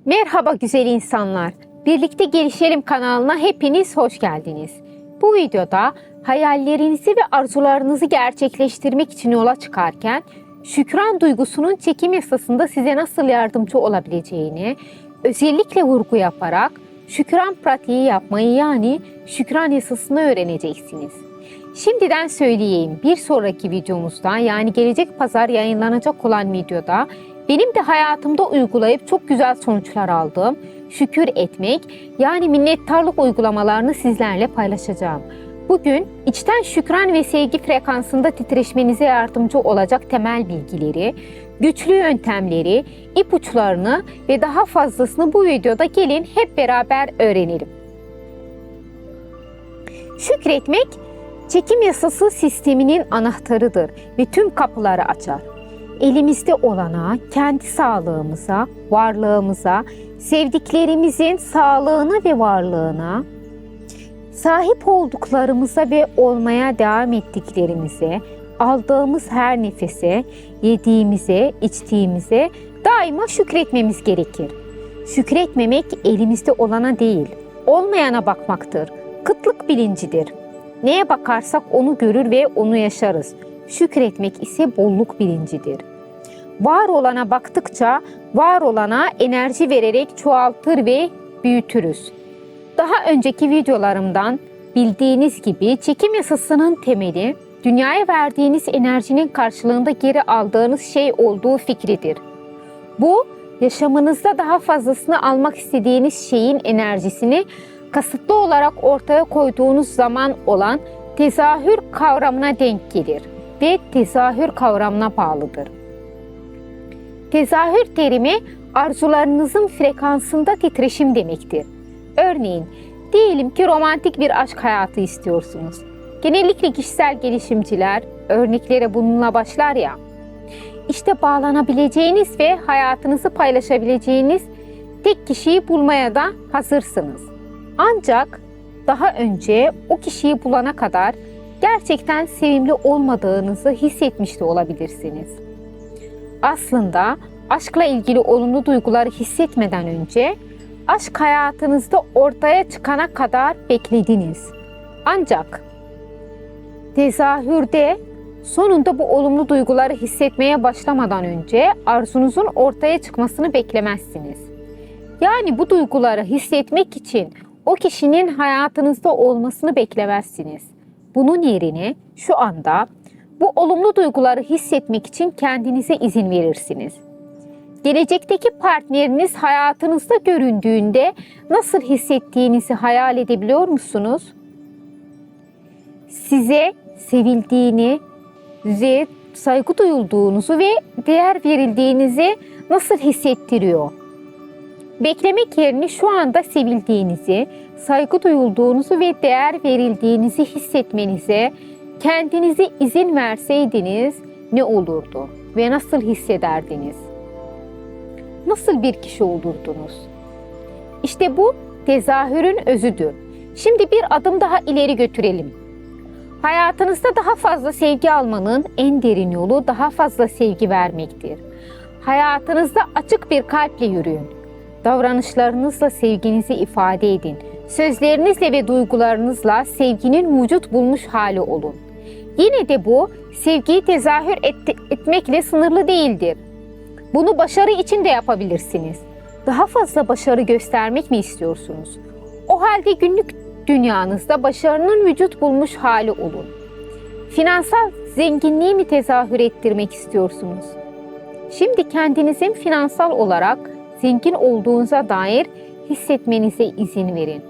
Merhaba güzel insanlar. Birlikte Gelişelim kanalına hepiniz hoş geldiniz. Bu videoda hayallerinizi ve arzularınızı gerçekleştirmek için yola çıkarken şükran duygusunun çekim yasasında size nasıl yardımcı olabileceğini özellikle vurgu yaparak şükran pratiği yapmayı yani şükran yasasını öğreneceksiniz. Şimdiden söyleyeyim, bir sonraki videomuzda yani gelecek pazar yayınlanacak olan videoda benim de hayatımda uygulayıp çok güzel sonuçlar aldığım şükür etmek yani minnettarlık uygulamalarını sizlerle paylaşacağım. Bugün içten şükran ve sevgi frekansında titreşmenize yardımcı olacak temel bilgileri, güçlü yöntemleri, ipuçlarını ve daha fazlasını bu videoda gelin hep beraber öğrenelim. Şükretmek, çekim yasası sisteminin anahtarıdır ve tüm kapıları açar. Elimizde olana, kendi sağlığımıza, varlığımıza, sevdiklerimizin sağlığına ve varlığına, sahip olduklarımıza ve olmaya devam ettiklerimize, aldığımız her nefese, yediğimize, içtiğimize daima şükretmemiz gerekir. Şükretmemek elimizde olana değil, olmayana bakmaktır. Kıtlık bilincidir. Neye bakarsak onu görür ve onu yaşarız. Şükretmek ise bolluk bilincidir. Var olana baktıkça var olana enerji vererek çoğaltır ve büyütürüz. Daha önceki videolarımdan bildiğiniz gibi çekim yasasının temeli dünyaya verdiğiniz enerjinin karşılığında geri aldığınız şey olduğu fikridir. Bu yaşamınızda daha fazlasını almak istediğiniz şeyin enerjisini kasıtlı olarak ortaya koyduğunuz zaman olan tezahür kavramına denk gelir ve tezahür kavramına bağlıdır. Tezahür terimi arzularınızın frekansında titreşim demektir. Örneğin diyelim ki romantik bir aşk hayatı istiyorsunuz. Genellikle kişisel gelişimciler örneklere bununla başlar ya. İşte bağlanabileceğiniz ve hayatınızı paylaşabileceğiniz tek kişiyi bulmaya da hazırsınız. Ancak daha önce o kişiyi bulana kadar gerçekten sevimli olmadığınızı hissetmiş de olabilirsiniz. Aslında aşkla ilgili olumlu duyguları hissetmeden önce aşk hayatınızda ortaya çıkana kadar beklediniz. Ancak tezahürde sonunda bu olumlu duyguları hissetmeye başlamadan önce arzunuzun ortaya çıkmasını beklemezsiniz. Yani bu duyguları hissetmek için o kişinin hayatınızda olmasını beklemezsiniz. Bunun yerine şu anda bu olumlu duyguları hissetmek için kendinize izin verirsiniz. Gelecekteki partneriniz hayatınızda göründüğünde nasıl hissettiğinizi hayal edebiliyor musunuz? Size sevildiğini ve saygı duyulduğunuzu ve değer verildiğinizi nasıl hissettiriyor? Beklemek yerine şu anda sevildiğinizi, saygı duyulduğunuzu ve değer verildiğinizi hissetmenize kendinize izin verseydiniz ne olurdu ve nasıl hissederdiniz? Nasıl bir kişi olurdunuz? İşte bu tezahürün özüdür. Şimdi bir adım daha ileri götürelim. Hayatınızda daha fazla sevgi almanın en derin yolu daha fazla sevgi vermektir. Hayatınızda açık bir kalple yürüyün. Davranışlarınızla sevginizi ifade edin. Sözlerinizle ve duygularınızla sevginin vücut bulmuş hali olun. Yine de bu sevgiyi tezahür etmekle sınırlı değildir. Bunu başarı için de yapabilirsiniz. Daha fazla başarı göstermek mi istiyorsunuz? O halde günlük dünyanızda başarının vücut bulmuş hali olun. Finansal zenginliği mi tezahür ettirmek istiyorsunuz? Şimdi kendinizin finansal olarak zengin olduğunuza dair hissetmenize izin verin.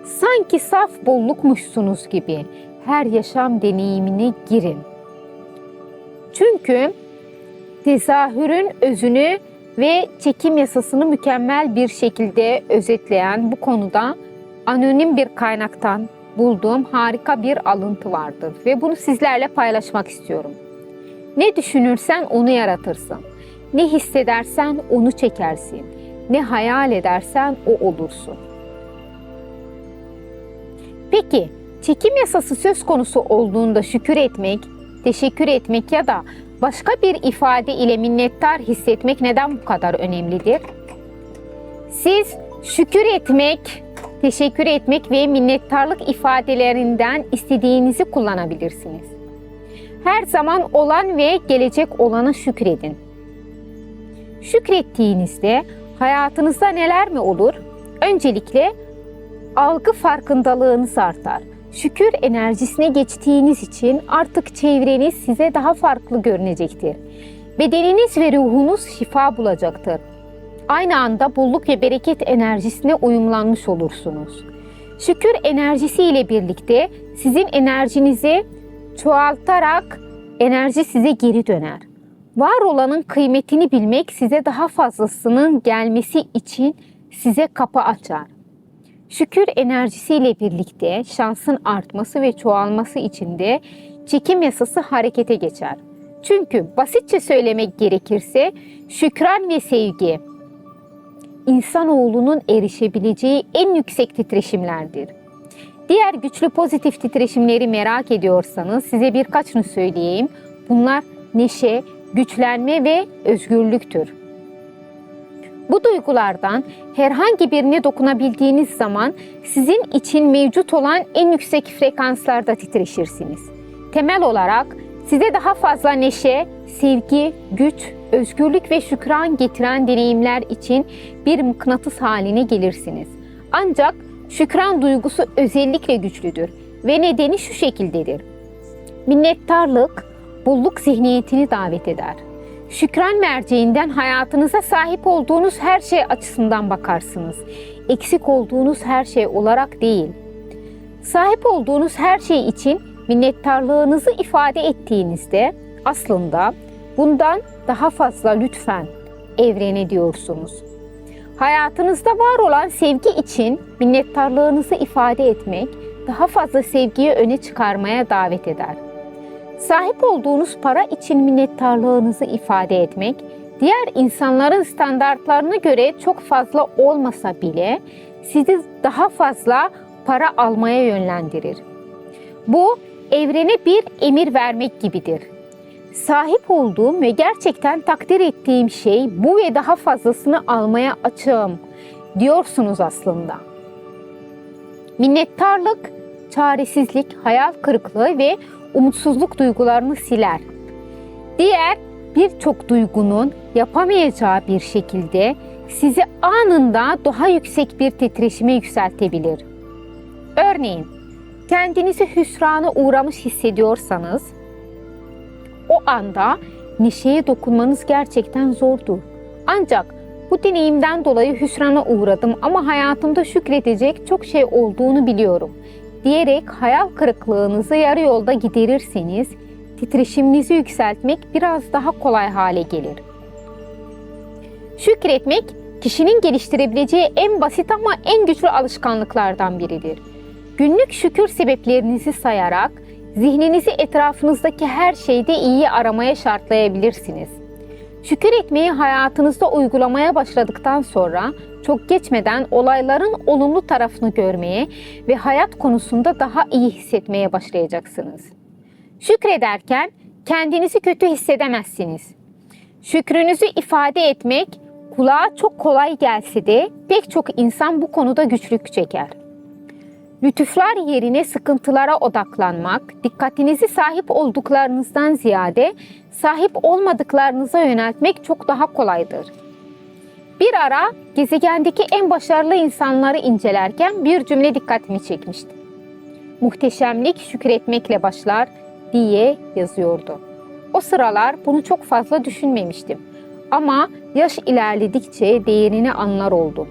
Sanki saf bollukmuşsunuz gibi her yaşam deneyimine girin. Çünkü tezahürün özünü ve çekim yasasını mükemmel bir şekilde özetleyen bu konuda anonim bir kaynaktan bulduğum harika bir alıntı vardır ve bunu sizlerle paylaşmak istiyorum. Ne düşünürsen onu yaratırsın. Ne hissedersen onu çekersin. Ne hayal edersen o olursun. Peki, çekim yasası söz konusu olduğunda şükür etmek, teşekkür etmek ya da başka bir ifade ile minnettar hissetmek neden bu kadar önemlidir? Siz şükür etmek, teşekkür etmek ve minnettarlık ifadelerinden istediğinizi kullanabilirsiniz. Her zaman olan ve gelecek olana şükredin. Şükrettiğinizde hayatınızda neler mi olur? Öncelikle algı farkındalığınız artar. Şükür enerjisine geçtiğiniz için artık çevreniz size daha farklı görünecektir. Bedeniniz ve ruhunuz şifa bulacaktır. Aynı anda bolluk ve bereket enerjisine uyumlanmış olursunuz. Şükür enerjisi ile birlikte sizin enerjinizi çoğaltarak enerji size geri döner. Var olanın kıymetini bilmek size daha fazlasının gelmesi için size kapı açar. Şükür enerjisiyle birlikte şansın artması ve çoğalması için de çekim yasası harekete geçer. Çünkü basitçe söylemek gerekirse şükran ve sevgi insanoğlunun erişebileceği en yüksek titreşimlerdir. Diğer güçlü pozitif titreşimleri merak ediyorsanız size birkaçını söyleyeyim. Bunlar neşe, güçlenme ve özgürlüktür. Bu duygulardan herhangi birine dokunabildiğiniz zaman sizin için mevcut olan en yüksek frekanslarda titreşirsiniz. Temel olarak size daha fazla neşe, sevgi, güç, özgürlük ve şükran getiren deneyimler için bir mıknatıs haline gelirsiniz. Ancak şükran duygusu özellikle güçlüdür ve nedeni şu şekildedir. Minnettarlık, bolluk zihniyetini davet eder. Şükran merceğinden hayatınıza sahip olduğunuz her şey açısından bakarsınız. Eksik olduğunuz her şey olarak değil. Sahip olduğunuz her şey için minnettarlığınızı ifade ettiğinizde aslında bundan daha fazla lütfen evrene diyorsunuz. Hayatınızda var olan sevgi için minnettarlığınızı ifade etmek daha fazla sevgiyi öne çıkarmaya davet eder. Sahip olduğunuz para için minnettarlığınızı ifade etmek, diğer insanların standartlarına göre çok fazla olmasa bile sizi daha fazla para almaya yönlendirir. Bu evrene bir emir vermek gibidir. Sahip olduğum ve gerçekten takdir ettiğim şey bu ve daha fazlasını almaya açığım diyorsunuz aslında. Minnettarlık, çaresizlik, hayal kırıklığı ve umutsuzluk duygularını siler. Diğer birçok duygunun yapamayacağı bir şekilde sizi anında daha yüksek bir titreşime yükseltebilir. Örneğin, kendinizi hüsrana uğramış hissediyorsanız, o anda neşeye dokunmanız gerçekten zordur. Ancak bu deneyimden dolayı hüsrana uğradım ama hayatımda şükredecek çok şey olduğunu biliyorum diyerek hayal kırıklığınızı yarı yolda giderirseniz titreşiminizi yükseltmek biraz daha kolay hale gelir. Şükretmek kişinin geliştirebileceği en basit ama en güçlü alışkanlıklardan biridir. Günlük şükür sebeplerinizi sayarak zihninizi etrafınızdaki her şeyde iyiyi aramaya şartlayabilirsiniz. Şükür etmeyi hayatınızda uygulamaya başladıktan sonra çok geçmeden olayların olumlu tarafını görmeye ve hayat konusunda daha iyi hissetmeye başlayacaksınız. Şükrederken kendinizi kötü hissedemezsiniz. Şükrünüzü ifade etmek kulağa çok kolay gelse de pek çok insan bu konuda güçlük çeker. Lütuflar yerine sıkıntılara odaklanmak, dikkatinizi sahip olduklarınızdan ziyade sahip olmadıklarınıza yöneltmek çok daha kolaydır. Bir ara gezegendeki en başarılı insanları incelerken bir cümle dikkatimi çekmişti. Muhteşemlik şükretmekle başlar diye yazıyordu. O sıralar bunu çok fazla düşünmemiştim. Ama yaş ilerledikçe değerini anlar oldum.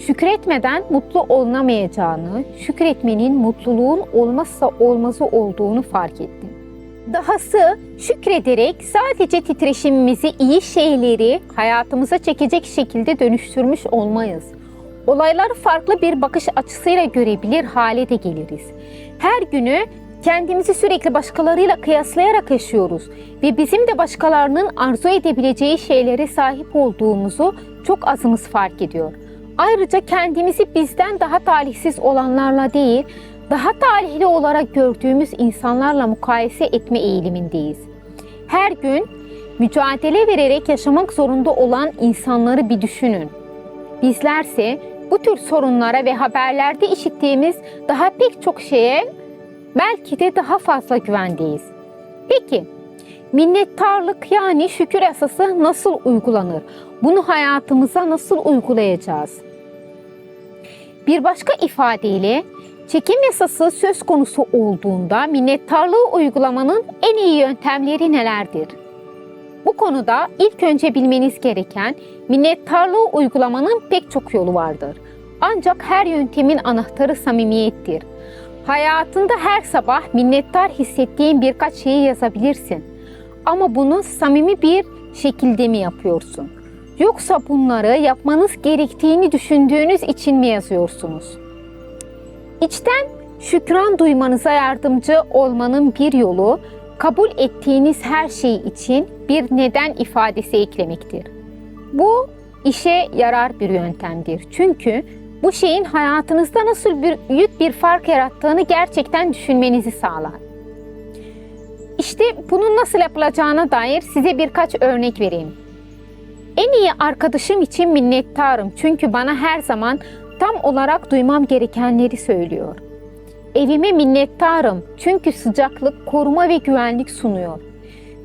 Şükretmeden mutlu olunamayacağını, şükretmenin mutluluğun olmazsa olmazı olduğunu fark ettim. Dahası şükrederek sadece titreşimimizi iyi şeyleri hayatımıza çekecek şekilde dönüştürmüş olmayız. Olayları farklı bir bakış açısıyla görebilir hale de geliriz. Her günü kendimizi sürekli başkalarıyla kıyaslayarak yaşıyoruz ve bizim de başkalarının arzu edebileceği şeylere sahip olduğumuzu çok azımız fark ediyor. Ayrıca kendimizi bizden daha talihsiz olanlarla değil, daha talihli olarak gördüğümüz insanlarla mukayese etme eğilimindeyiz. Her gün mücadele vererek yaşamak zorunda olan insanları bir düşünün. Bizlerse bu tür sorunlara ve haberlerde işittiğimiz daha pek çok şeye belki de daha fazla güvendeyiz. Peki, minnettarlık yani şükür esası nasıl uygulanır? Bunu hayatımıza nasıl uygulayacağız? Bir başka ifadeyle, çekim yasası söz konusu olduğunda minnettarlığı uygulamanın en iyi yöntemleri nelerdir? Bu konuda ilk önce bilmeniz gereken, minnettarlığı uygulamanın pek çok yolu vardır. Ancak her yöntemin anahtarı samimiyettir. Hayatında her sabah minnettar hissettiğin birkaç şeyi yazabilirsin. Ama bunu samimi bir şekilde mi yapıyorsun? Yoksa bunları yapmanız gerektiğini düşündüğünüz için mi yazıyorsunuz? İçten şükran duymanıza yardımcı olmanın bir yolu, kabul ettiğiniz her şey için bir neden ifadesi eklemektir. Bu işe yarar bir yöntemdir. Çünkü bu şeyin hayatınızda nasıl büyük bir fark yarattığını gerçekten düşünmenizi sağlar. İşte bunun nasıl yapılacağına dair size birkaç örnek vereyim. En iyi arkadaşım için minnettarım çünkü bana her zaman tam olarak duymam gerekenleri söylüyor. Evime minnettarım çünkü sıcaklık, koruma ve güvenlik sunuyor.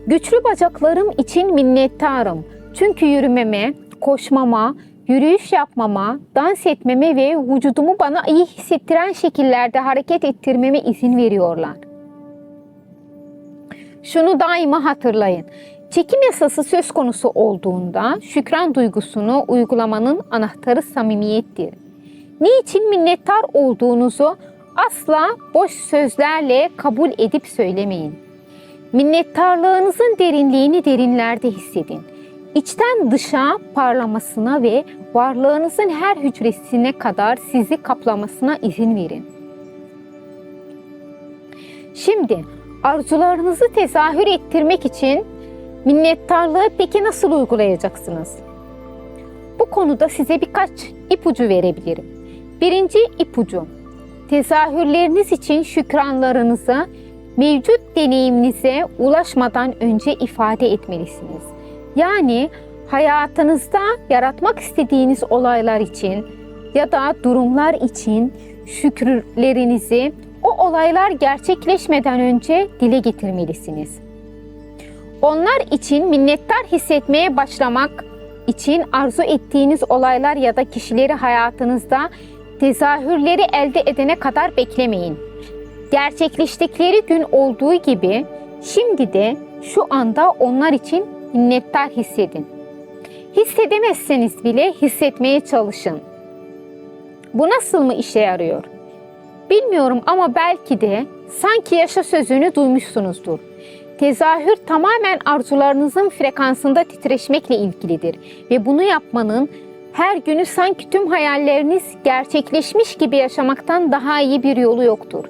Güçlü bacaklarım için minnettarım çünkü yürümeme, koşmama, yürüyüş yapmama, dans etmeme ve vücudumu bana iyi hissettiren şekillerde hareket ettirmeme izin veriyorlar. Şunu daima hatırlayın. Çekim yasası söz konusu olduğunda şükran duygusunu uygulamanın anahtarı samimiyettir. Niçin minnettar olduğunuzu asla boş sözlerle kabul edip söylemeyin. Minnettarlığınızın derinliğini derinlerde hissedin. İçten dışa parlamasına ve varlığınızın her hücresine kadar sizi kaplamasına izin verin. Şimdi arzularınızı tezahür ettirmek için minnettarlığı peki nasıl uygulayacaksınız? Bu konuda size birkaç ipucu verebilirim. Birinci ipucu, tezahürleriniz için şükranlarınızı mevcut deneyiminize ulaşmadan önce ifade etmelisiniz. Yani hayatınızda yaratmak istediğiniz olaylar için ya da durumlar için şükürlerinizi o olaylar gerçekleşmeden önce dile getirmelisiniz. Onlar için minnettar hissetmeye başlamak için arzu ettiğiniz olaylar ya da kişileri hayatınızda tezahürleri elde edene kadar beklemeyin. Gerçekleştikleri gün olduğu gibi şimdi de şu anda onlar için minnettar hissedin. Hissedemezseniz bile hissetmeye çalışın. Bu nasıl mı işe yarıyor? Bilmiyorum ama belki de sanki yaşa sözünü duymuşsunuzdur. Tezahür tamamen arzularınızın frekansında titreşmekle ilgilidir ve bunu yapmanın her günü sanki tüm hayalleriniz gerçekleşmiş gibi yaşamaktan daha iyi bir yolu yoktur.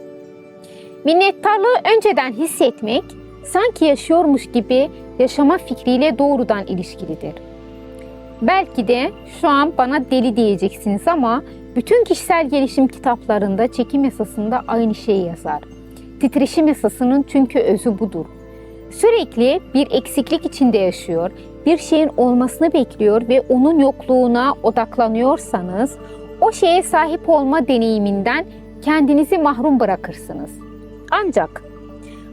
Minnettarlığı önceden hissetmek, sanki yaşıyormuş gibi yaşama fikriyle doğrudan ilişkilidir. Belki de şu an bana deli diyeceksiniz ama bütün kişisel gelişim kitaplarında çekim yasasında aynı şeyi yazar. Titreşim yasasının çünkü özü budur. Sürekli bir eksiklik içinde yaşıyor, bir şeyin olmasını bekliyor ve onun yokluğuna odaklanıyorsanız o şeye sahip olma deneyiminden kendinizi mahrum bırakırsınız. Ancak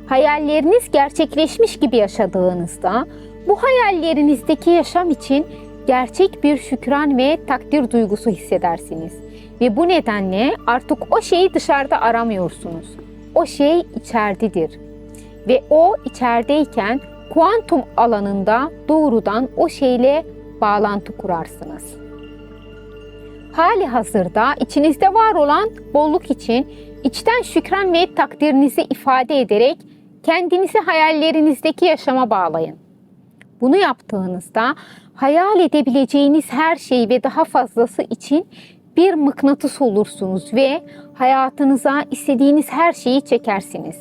hayalleriniz gerçekleşmiş gibi yaşadığınızda bu hayallerinizdeki yaşam için gerçek bir şükran ve takdir duygusu hissedersiniz. Ve bu nedenle artık o şeyi dışarıda aramıyorsunuz. O şey içeridedir. Ve o içerideyken kuantum alanında doğrudan o şeyle bağlantı kurarsınız. Hali hazırda içinizde var olan bolluk için içten şükran ve takdirinizi ifade ederek kendinizi hayallerinizdeki yaşama bağlayın. Bunu yaptığınızda hayal edebileceğiniz her şey ve daha fazlası için bir mıknatıs olursunuz ve hayatınıza istediğiniz her şeyi çekersiniz.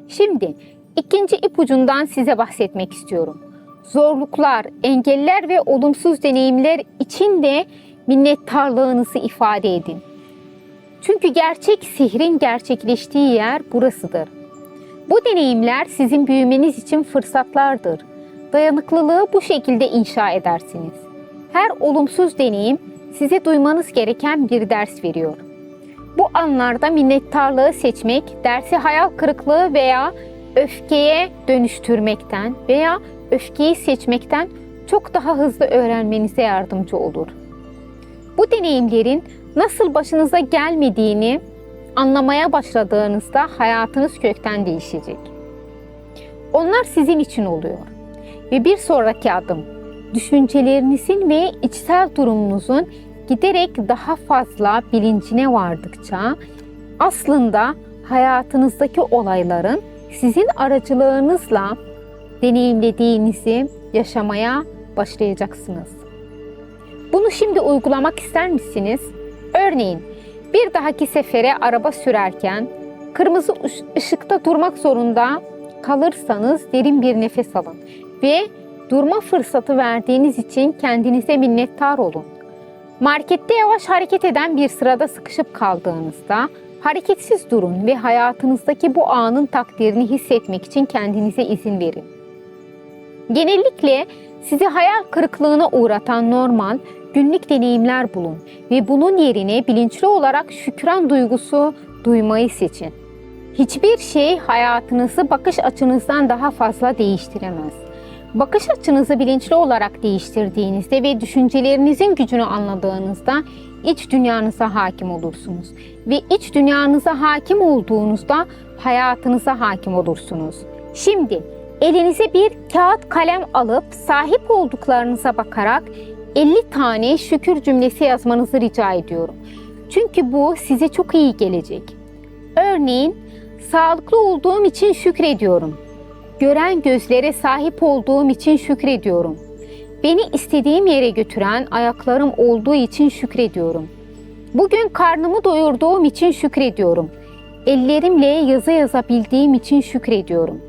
Şimdi ikinci ipucundan size bahsetmek istiyorum. Zorluklar, engeller ve olumsuz deneyimler için de minnettarlığınızı ifade edin. Çünkü gerçek sihrin gerçekleştiği yer burasıdır. Bu deneyimler sizin büyümeniz için fırsatlardır. Dayanıklılığı bu şekilde inşa edersiniz. Her olumsuz deneyim size duymanız gereken bir ders veriyor. Bu anlarda minnettarlığı seçmek, dersi hayal kırıklığı veya öfkeye dönüştürmekten veya öfkeyi seçmekten çok daha hızlı öğrenmenize yardımcı olur. Bu deneyimlerin nasıl başınıza gelmediğini anlamaya başladığınızda hayatınız kökten değişecek. Onlar sizin için oluyor. Ve bir sonraki adım, düşüncelerinizin ve içsel durumunuzun giderek daha fazla bilincine vardıkça aslında hayatınızdaki olayların sizin aracılığınızla deneyimlediğinizi yaşamaya başlayacaksınız. Bunu şimdi uygulamak ister misiniz? Örneğin bir dahaki sefere araba sürerken kırmızı ışıkta durmak zorunda kalırsanız derin bir nefes alın ve durma fırsatı verdiğiniz için kendinize minnettar olun. Markette yavaş hareket eden bir sırada sıkışıp kaldığınızda hareketsiz durun ve hayatınızdaki bu anın takdirini hissetmek için kendinize izin verin. Genellikle sizi hayal kırıklığına uğratan normal, günlük deneyimler bulun ve bunun yerine bilinçli olarak şükran duygusu duymayı seçin. Hiçbir şey hayatınızı bakış açınızdan daha fazla değiştiremez. Bakış açınızı bilinçli olarak değiştirdiğinizde ve düşüncelerinizin gücünü anladığınızda iç dünyanıza hakim olursunuz. Ve iç dünyanıza hakim olduğunuzda hayatınıza hakim olursunuz. Şimdi elinize bir kağıt kalem alıp sahip olduklarınıza bakarak 50 tane şükür cümlesi yazmanızı rica ediyorum. Çünkü bu size çok iyi gelecek. Örneğin, sağlıklı olduğum için şükrediyorum. Gören gözlere sahip olduğum için şükrediyorum. Beni istediğim yere götüren ayaklarım olduğu için şükrediyorum. Bugün karnımı doyurduğum için şükrediyorum. Ellerimle yazı yazabildiğim için şükrediyorum.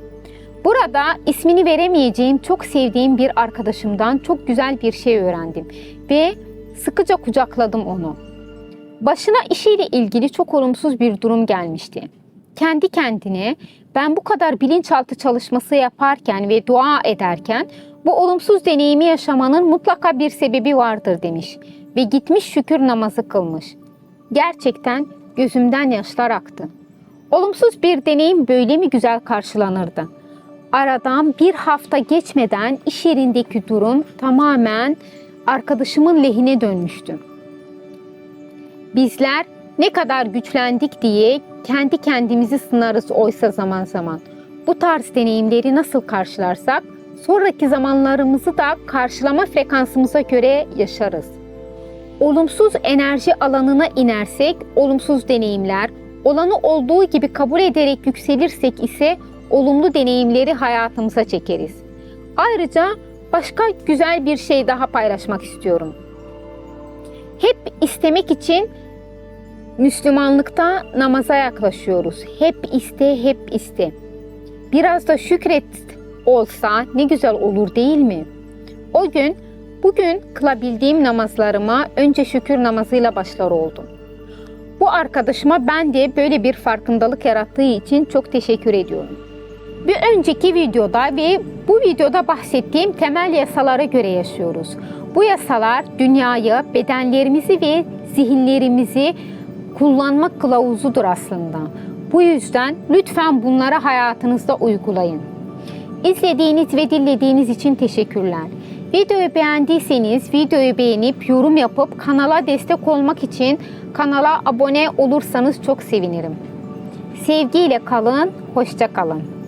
Burada ismini veremeyeceğim çok sevdiğim bir arkadaşımdan çok güzel bir şey öğrendim ve sıkıca kucakladım onu. Başına işiyle ilgili çok olumsuz bir durum gelmişti. Kendi kendine ben bu kadar bilinçaltı çalışması yaparken ve dua ederken bu olumsuz deneyimi yaşamanın mutlaka bir sebebi vardır demiş ve gitmiş şükür namazı kılmış. Gerçekten gözümden yaşlar aktı. Olumsuz bir deneyim böyle mi güzel karşılanırdı? Aradan bir hafta geçmeden iş yerindeki durum tamamen arkadaşımın lehine dönmüştü. Bizler ne kadar güçlendik diye kendi kendimizi sınarız oysa zaman zaman. Bu tarz deneyimleri nasıl karşılarsak sonraki zamanlarımızı da karşılama frekansımıza göre yaşarız. Olumsuz enerji alanına inersek olumsuz deneyimler, olanı olduğu gibi kabul ederek yükselirsek ise olumlu deneyimleri hayatımıza çekeriz. Ayrıca başka güzel bir şey daha paylaşmak istiyorum. Hep istemek için Müslümanlıkta namaza yaklaşıyoruz. Hep iste, hep iste. Biraz da şükret olsa ne güzel olur değil mi? Bugün kılabildiğim namazlarıma önce şükür namazıyla başlar oldum. Bu arkadaşıma ben de böyle bir farkındalık yarattığı için çok teşekkür ediyorum. Bir önceki videoda ve bu videoda bahsettiğim temel yasalara göre yaşıyoruz. Bu yasalar dünyayı, bedenlerimizi ve zihinlerimizi kullanmak kılavuzudur aslında. Bu yüzden lütfen bunları hayatınızda uygulayın. İzlediğiniz ve dinlediğiniz için teşekkürler. Videoyu beğendiyseniz videoyu beğenip yorum yapıp kanala destek olmak için kanala abone olursanız çok sevinirim. Sevgiyle kalın, hoşça kalın.